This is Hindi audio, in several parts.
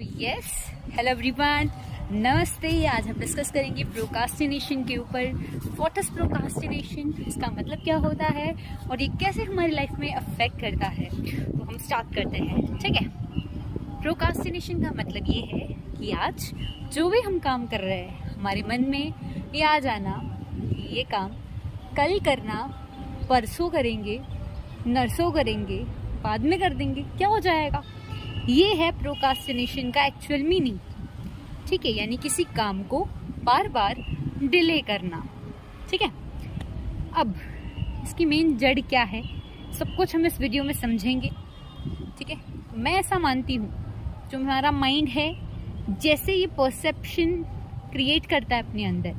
यस, हेलो एवरीवन, नमस्ते। आज हम डिस्कस करेंगे प्रोकास्टिनेशन के ऊपर। व्हाट इज प्रोकास्टिनेशन, इसका मतलब क्या होता है और ये कैसे हमारी लाइफ में अफेक्ट करता है। तो हम स्टार्ट करते हैं, ठीक है। प्रोकास्टिनेशन का मतलब ये है कि आज जो भी हम काम कर रहे हैं, हमारे मन में ये आ जाना कि ये काम कल करना, परसों करेंगे, नरसों करेंगे, बाद में कर देंगे, क्या हो जाएगा। ये है प्रोकास्टिनेशन का एक्चुअल मीनिंग, ठीक है। यानी किसी काम को बार बार डिले करना, ठीक है। अब इसकी मेन जड़ क्या है, सब कुछ हम इस वीडियो में समझेंगे, ठीक है। मैं ऐसा मानती हूँ, जो हमारा माइंड है, जैसे ये परसेप्शन क्रिएट करता है अपने अंदर,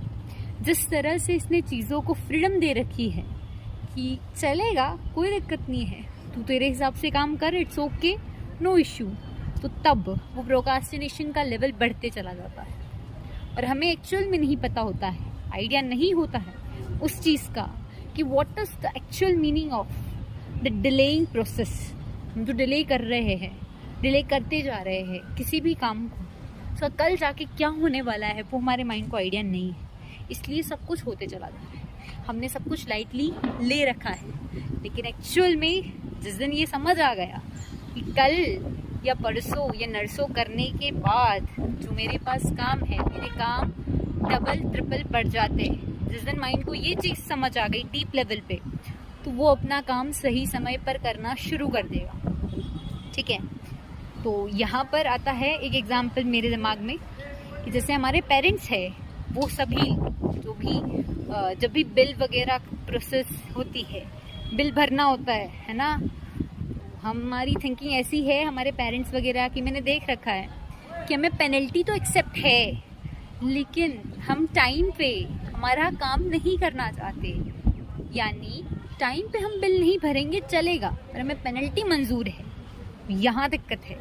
जिस तरह से इसने चीज़ों को फ्रीडम दे रखी है कि चलेगा, कोई दिक्कत नहीं है, तू तेरे हिसाब से काम कर, इट्स ओके, नो इश्यू, तो तब वो प्रोकास्टिनेशन का लेवल बढ़ते चला जाता है। और हमें एक्चुअल में नहीं पता होता है, आइडिया नहीं होता है उस चीज़ का कि what is the actual meaning of the delaying process. हम जो डिले कर रहे हैं, डिले करते जा रहे हैं किसी भी काम को, सो कल जाके क्या होने वाला है वो हमारे माइंड को आइडिया नहीं है, इसलिए सब कुछ होते चला जा रहा है। हमने सब कुछ लाइटली ले रखा है, लेकिन एक्चुअल में जिस दिन ये समझ आ गया कि कल या परसों या नरसों करने के बाद जो मेरे पास काम है, मेरे काम डबल ट्रिपल बढ़ जाते हैं, जिस दिन माइंड को ये चीज़ समझ आ गई डीप लेवल पे, तो वो अपना काम सही समय पर करना शुरू कर देगा, ठीक है। तो यहाँ पर आता है एक एग्जाम्पल मेरे दिमाग में कि जैसे हमारे पेरेंट्स है, वो सभी जो भी जब भी बिल वगैरह प्रोसेस होती है, बिल भरना होता है ना, हमारी थिंकिंग ऐसी है हमारे पेरेंट्स वगैरह की, मैंने देख रखा है कि हमें पेनल्टी तो एक्सेप्ट है, लेकिन हम टाइम पे हमारा काम नहीं करना चाहते। यानी टाइम पे हम बिल नहीं भरेंगे चलेगा, पर हमें पेनल्टी मंजूर है। यहाँ दिक्कत है।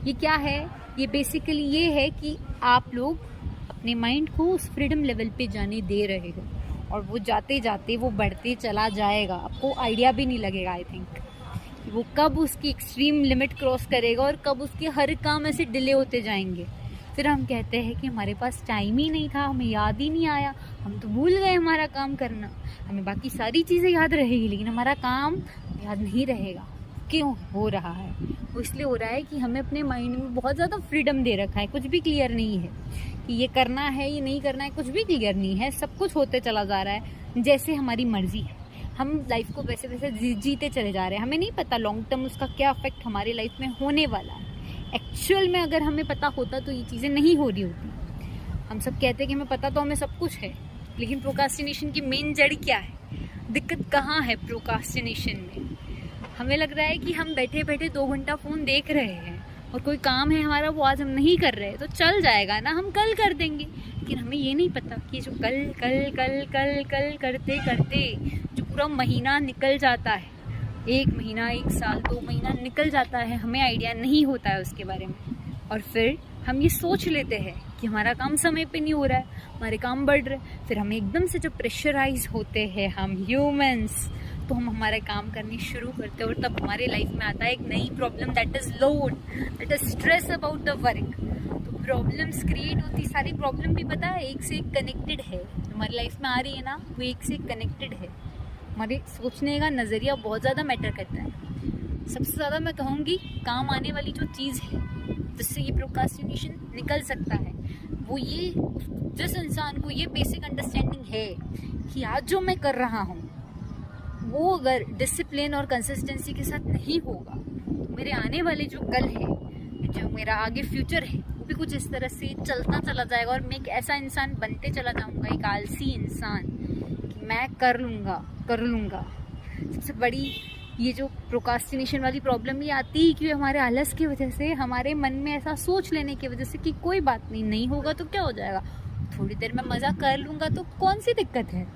ये क्या है, ये बेसिकली ये है कि आप लोग अपने माइंड को उस फ्रीडम लेवल पे जाने दे रहे हो, और वो जाते जाते वो बढ़ते चला जाएगा, आपको आइडिया भी नहीं लगेगा आई थिंक वो कब उसकी एक्सट्रीम लिमिट क्रॉस करेगा और कब उसके हर काम ऐसे डिले होते जाएंगे। फिर हम कहते हैं कि हमारे पास टाइम ही नहीं था, हमें याद ही नहीं आया, हम तो भूल गए हमारा काम करना। हमें बाकी सारी चीज़ें याद रहेगी, लेकिन हमारा काम याद नहीं रहेगा। क्यों हो रहा है? वो इसलिए हो रहा है कि हमें अपने माइंड में बहुत ज़्यादा फ्रीडम दे रखा है, कुछ भी क्लियर नहीं है कि ये करना है, ये नहीं करना है, कुछ भी क्लियर नहीं है। सब कुछ होते चला जा रहा है जैसे हमारी मर्जी है। हम लाइफ को वैसे वैसे जीते चले जा रहे हैं, हमें नहीं पता लॉन्ग टर्म उसका क्या इफेक्ट हमारी लाइफ में होने वाला है। एक्चुअल में अगर हमें पता होता तो ये चीज़ें नहीं हो रही होती। हम सब कहते हैं कि हमें पता तो हमें सब कुछ है, लेकिन प्रोकास्टिनेशन की मेन जड़ क्या है, दिक्कत कहाँ है प्रोकास्टिनेशन में। हमें लग रहा है कि हम बैठे बैठे 2 घंटा फ़ोन देख रहे हैं और कोई काम है हमारा वो आज हम नहीं कर रहे, तो चल जाएगा ना, हम कल कर देंगे। लेकिन हमें ये नहीं पता कि जो कल कल कल कल कल करते करते जो पूरा महीना निकल जाता है, 1 महीना, 1 साल, 2 महीना निकल जाता है, हमें आइडिया नहीं होता है उसके बारे में। और फिर हम ये सोच लेते हैं कि हमारा काम समय पे नहीं हो रहा है, हमारे काम बढ़ रहे हैं। फिर हम एकदम से जब प्रेशराइज होते हैं हम ह्यूमंस, तो हम हमारे काम करने शुरू करते हैं, और तब हमारे लाइफ में आता है एक नई problem, that is load, that is stress about the work. तो प्रॉब्लम्स क्रिएट होती, सारी प्रॉब्लम भी पता है एक से एक कनेक्टेड है, हमारी लाइफ में आ रही है ना, वो एक से एक कनेक्टेड है। हमारे सोचने का नज़रिया बहुत ज़्यादा मैटर करता है। सबसे ज़्यादा मैं कहूँगी काम आने वाली जो चीज़ है जिससे ये प्रोकास्टिनेशन निकल सकता है, वो ये, जिस इंसान को ये बेसिक अंडरस्टैंडिंग है कि आज जो मैं कर रहा हूँ वो अगर डिसिप्लिन और कंसिस्टेंसी के साथ नहीं होगा, तो मेरे आने वाले जो कल है, जो मेरा आगे फ्यूचर है, वो भी कुछ इस तरह से चलता चला जाएगा, और मैं एक ऐसा इंसान बनते चला जाऊँगा, एक आलसी इंसान, कि मैं कर लूँगा। सबसे बड़ी ये जो प्रोकास्टिनेशन वाली प्रॉब्लम ये आती ही क्यों, हमारे आलस की वजह से, हमारे मन में ऐसा सोच लेने की वजह से कि कोई बात नहीं, नहीं होगा तो क्या हो जाएगा, थोड़ी देर में मज़ा कर लूँगा, तो कौन सी दिक्कत है।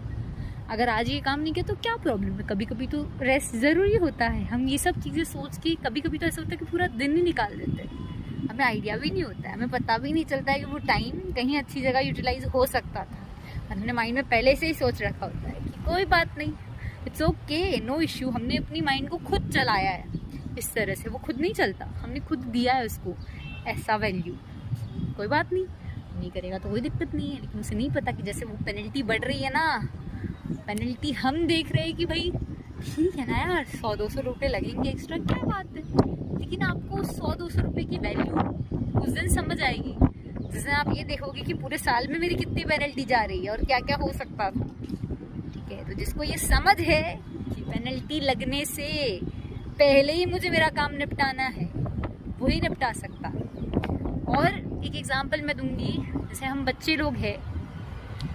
अगर आज ये काम नहीं किया तो क्या प्रॉब्लम है, कभी कभी तो रेस्ट ज़रूरी होता है। हम ये सब चीज़ें सोच के कभी कभी तो ऐसा होता है कि पूरा दिन ही निकाल देते हैं, हमें आइडिया भी नहीं होता है, हमें पता भी नहीं चलता है कि वो टाइम कहीं अच्छी जगह यूटिलाइज हो सकता था। हमने माइंड में पहले से ही सोच रखा होता है कि कोई बात नहीं, इट्स ओके, नो इश्यू। हमने अपनी माइंड को खुद चलाया है इस तरह से, वो खुद नहीं चलता, हमने खुद दिया है उसको ऐसा वैल्यू, कोई बात नहीं करेगा तो कोई दिक्कत नहीं है। लेकिन उसे नहीं पता कि जैसे वो पेनल्टी बढ़ रही है ना, पेनल्टी हम देख रहे हैं कि भाई ठीक है ना यार, 100-200 रुपये लगेंगे एक्स्ट्रा, क्या बात है। लेकिन आपको 100-200 रुपये की वैल्यू उस दिन समझ आएगी जिस दिन आप ये देखोगे कि पूरे साल में मेरी कितनी पेनल्टी जा रही है और क्या क्या हो सकता था। ठीक है, तो जिसको ये समझ है कि पेनल्टी लगने से पहले ही मुझे मेरा काम निपटाना है, वही निपटा सकता। और एक एग्जांपल मैं दूंगी, जैसे हम बच्चे लोग हैं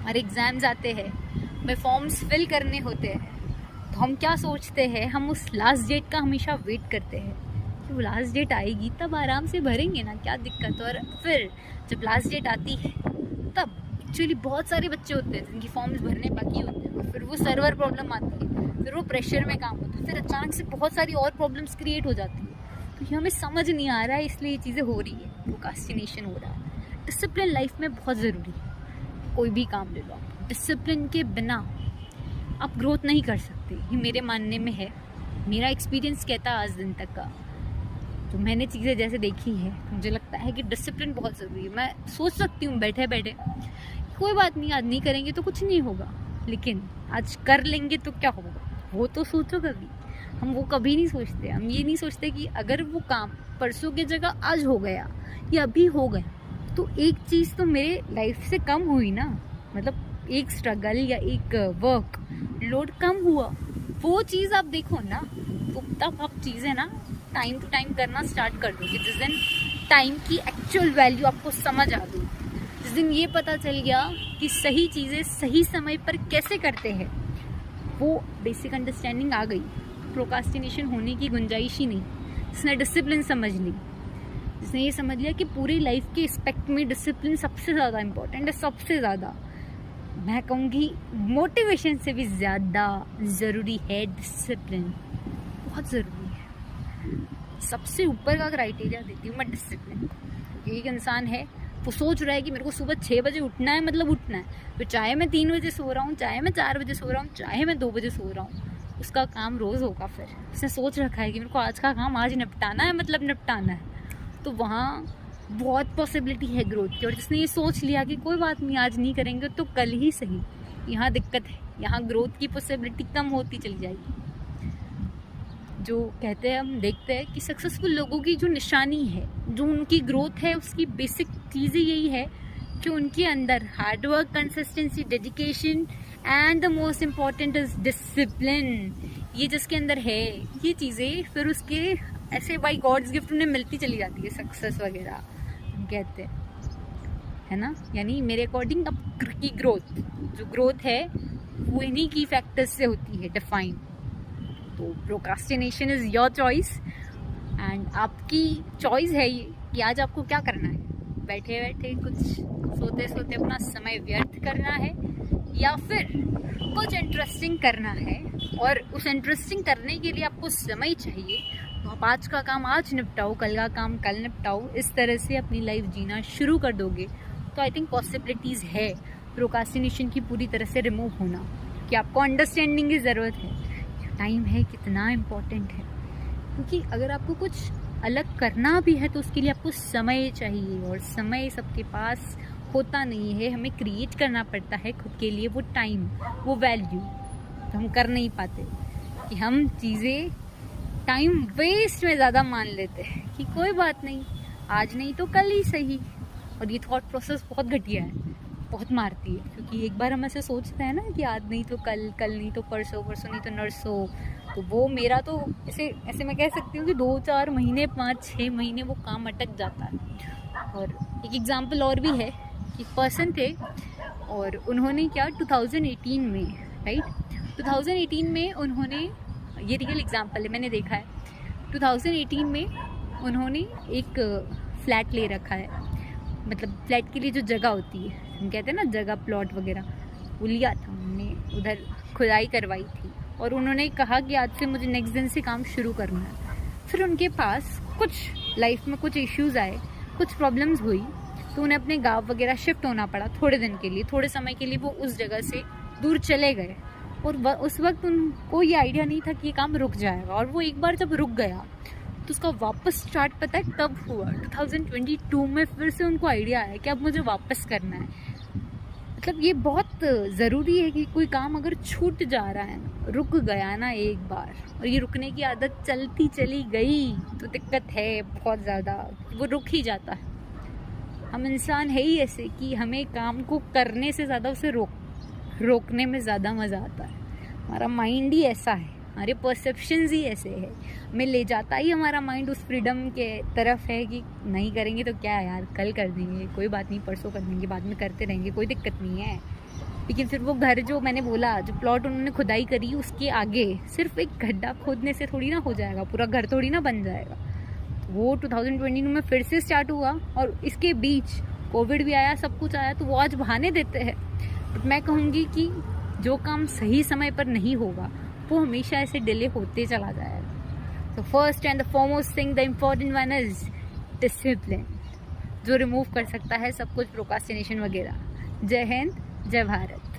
और एग्ज़ाम्स आते हैं, हमें फॉर्म्स फिल करने होते हैं, तो हम क्या सोचते हैं, हम उस लास्ट डेट का हमेशा वेट करते हैं कि वो लास्ट डेट आएगी तब आराम से भरेंगे ना, क्या दिक्कत। और फिर जब लास्ट डेट आती है तब एक्चुअली बहुत सारे बच्चे होते हैं जिनकी फॉर्म्स भरने बाकी होते हैं, और फिर वो सर्वर प्रॉब्लम आती है, फिर वो प्रेशर में काम होता है, फिर अचानक से बहुत सारी और प्रॉब्लम्स क्रिएट हो जाती है। तो ये हमें समझ नहीं आ रहा है, इसलिए ये चीज़ें हो रही है, प्रोक्रास्टिनेशन हो रहा है। डिसिप्लिन लाइफ में बहुत ज़रूरी है, कोई भी काम ले लो आप, डिसिप्लिन के बिना आप ग्रोथ नहीं कर सकते, ये मेरे मानने में है, मेरा एक्सपीरियंस कहता है आज दिन तक का। तो मैंने चीज़ें जैसे देखी है, मुझे लगता है कि डिसिप्लिन बहुत ज़रूरी है। मैं सोच सकती हूँ बैठे बैठे कोई बात नहीं, आज नहीं करेंगे तो कुछ नहीं होगा, लेकिन आज कर लेंगे तो क्या होगा, वो तो सोचो कभी। हम वो कभी नहीं सोचते, हम ये नहीं सोचते कि अगर वो काम परसों की जगह आज हो गया या अभी हो गया तो एक चीज़ तो मेरे लाइफ से कम हुई ना, मतलब एक स्ट्रगल या एक वर्क लोड कम हुआ, वो चीज़ आप देखो ना, तो तब आप चीज़ें ना टाइम टू टाइम करना स्टार्ट कर दोगे। जिस दिन टाइम की एक्चुअल वैल्यू आपको समझ आ गई, जिस दिन ये पता चल गया कि सही चीज़ें सही समय पर कैसे करते हैं, वो बेसिक अंडरस्टैंडिंग आ गई, प्रोक्रास्टिनेशन होने की गुंजाइश ही नहीं। जिसने डिसिप्लिन समझ ली, जिसने ये समझ लिया कि पूरी लाइफ के एस्पेक्ट में डिसिप्लिन सबसे ज़्यादा इम्पोर्टेंट है, सबसे ज़्यादा मैं कहूँगी मोटिवेशन से भी ज़्यादा ज़रूरी है डिसिप्लिन, बहुत ज़रूरी है। सबसे ऊपर का क्राइटेरिया देती हूँ मैं डिसिप्लिन। एक इंसान है वो सोच रहा है कि मेरे को सुबह 6 बजे उठना है, मतलब उठना है, तो चाहे मैं 3 बजे सो रहा हूँ, चाहे मैं 4 बजे सो रहा हूँ, चाहे मैं 2 बजे सो रहा हूँ, उसका काम रोज़ होगा। फिर उसने सोच रखा है कि मेरे को आज का काम आज निपटाना है, मतलब निपटाना है, तो वहाँ बहुत पॉसिबिलिटी है ग्रोथ की। और जिसने ये सोच लिया कि कोई बात नहीं आज नहीं करेंगे तो कल ही सही, यहाँ दिक्कत है, यहाँ ग्रोथ की पॉसिबिलिटी कम होती चली जाएगी। जो कहते हैं, हम देखते हैं कि सक्सेसफुल लोगों की जो निशानी है, जो उनकी ग्रोथ है, उसकी बेसिक चीज़ें यही है कि उनके अंदर hard work, consistency, dedication and the most important is discipline. ये जिसके अंदर है, ये चीज़ें फिर उसके ऐसे बाई गॉड्स गिफ्ट उन्हें मिलती चली जाती है, सक्सेस वगैरह हम कहते हैं, है ना। यानी मेरे अकॉर्डिंग अब की ग्रोथ, जो ग्रोथ है वो इन्हीं की फैक्टर्स से होती है डिफाइन। तो procrastination is your choice, and आपकी चॉइस है ये कि आज आपको क्या करना है, बैठे बैठे कुछ सोते सोते अपना समय व्यर्थ करना है या फिर कुछ इंटरेस्टिंग करना है। और उस इंटरेस्टिंग करने के लिए आपको समय चाहिए, तो आप आज का काम आज निपटाओ, कल का काम कल निपटाओ, इस तरह से अपनी लाइफ जीना शुरू कर दोगे तो आई थिंक पॉसिबिलिटीज़ है प्रोक्रास्टिनेशन की पूरी तरह से रिमूव होना। कि आपको अंडरस्टैंडिंग की ज़रूरत है, टाइम है कितना इम्पोर्टेंट है, क्योंकि अगर आपको कुछ अलग करना भी है तो उसके लिए आपको समय चाहिए, और समय सबके पास होता नहीं है, हमें क्रिएट करना पड़ता है खुद के लिए वो टाइम, वो वैल्यू। तो हम कर नहीं पाते कि हम चीज़ें टाइम वेस्ट में ज़्यादा मान लेते हैं कि कोई बात नहीं, आज नहीं तो कल ही सही। और ये थॉट प्रोसेस बहुत घटिया है, बहुत मारती है, क्योंकि एक बार हम ऐसे सोचते हैं ना कि आज नहीं तो कल, कल नहीं तो परसों, परसों नहीं तो नरसों, तो वो मेरा तो ऐसे मैं कह सकती हूँ कि 2-4 महीने 5-6 महीने वो काम अटक जाता है। और एक एग्जांपल और भी है कि पर्सन थे और उन्होंने क्या 2018 में, राइट, 2018 में उन्होंने, ये रियल एग्जांपल है, मैंने देखा है, 2018 में उन्होंने एक फ्लैट ले रखा है, मतलब फ्लैट के लिए जो जगह होती है, हम कहते हैं ना जगह, प्लॉट वगैरह, वो लिया था उन्होंने, उधर खुदाई करवाई थी, और उन्होंने कहा कि आज से मुझे नेक्स्ट दिन से काम शुरू करना है। फिर उनके पास कुछ लाइफ में कुछ इश्यूज़ आए, कुछ प्रॉब्लम्स हुई, तो उन्हें अपने गाँव वगैरह शिफ्ट होना पड़ा थोड़े दिन के लिए, थोड़े समय के लिए वो उस जगह से दूर चले गए। और उस वक्त उनको ये आइडिया नहीं था कि ये काम रुक जाएगा, और वो एक बार जब रुक गया तो उसका वापस स्टार्ट पता है कब हुआ? 2022 में फिर से उनको आइडिया आया कि अब मुझे वापस करना है। मतलब ये बहुत ज़रूरी है कि कोई काम अगर छूट जा रहा है ना, रुक गया ना एक बार, और ये रुकने की आदत चलती चली गई तो दिक्कत है बहुत ज़्यादा, वो रुक ही जाता है। हम इंसान है ही ऐसे कि हमें काम को करने से ज़्यादा उसे रोकने में ज़्यादा मज़ा आता है। हमारा माइंड ही ऐसा है, हमारे परसेप्शंस ही ऐसे है, हमें ले जाता ही हमारा माइंड उस फ्रीडम के तरफ है कि नहीं करेंगे तो क्या है यार, कल कर देंगे, कोई बात नहीं, परसों कर देंगे, बाद में करते रहेंगे, कोई दिक्कत नहीं है। लेकिन फिर वो घर जो मैंने बोला, जो प्लॉट उन्होंने खुदाई करी, उसके आगे सिर्फ एक गड्ढा खोदने से थोड़ी ना हो जाएगा, पूरा घर थोड़ी ना बन जाएगा। वो 2022 में फिर से स्टार्ट हुआ और इसके बीच कोविड भी आया, सब कुछ आया, तो वो आज बहाने देते हैं। बट मैं कहूँगी कि जो काम सही समय पर नहीं होगा वो हमेशा ऐसे डिले होते चला जाएगा। तो first and the foremost thing, the important one is discipline, जो रिमूव कर सकता है सब कुछ, प्रोक्रास्टिनेशन वगैरह। जय हिंद, जय भारत।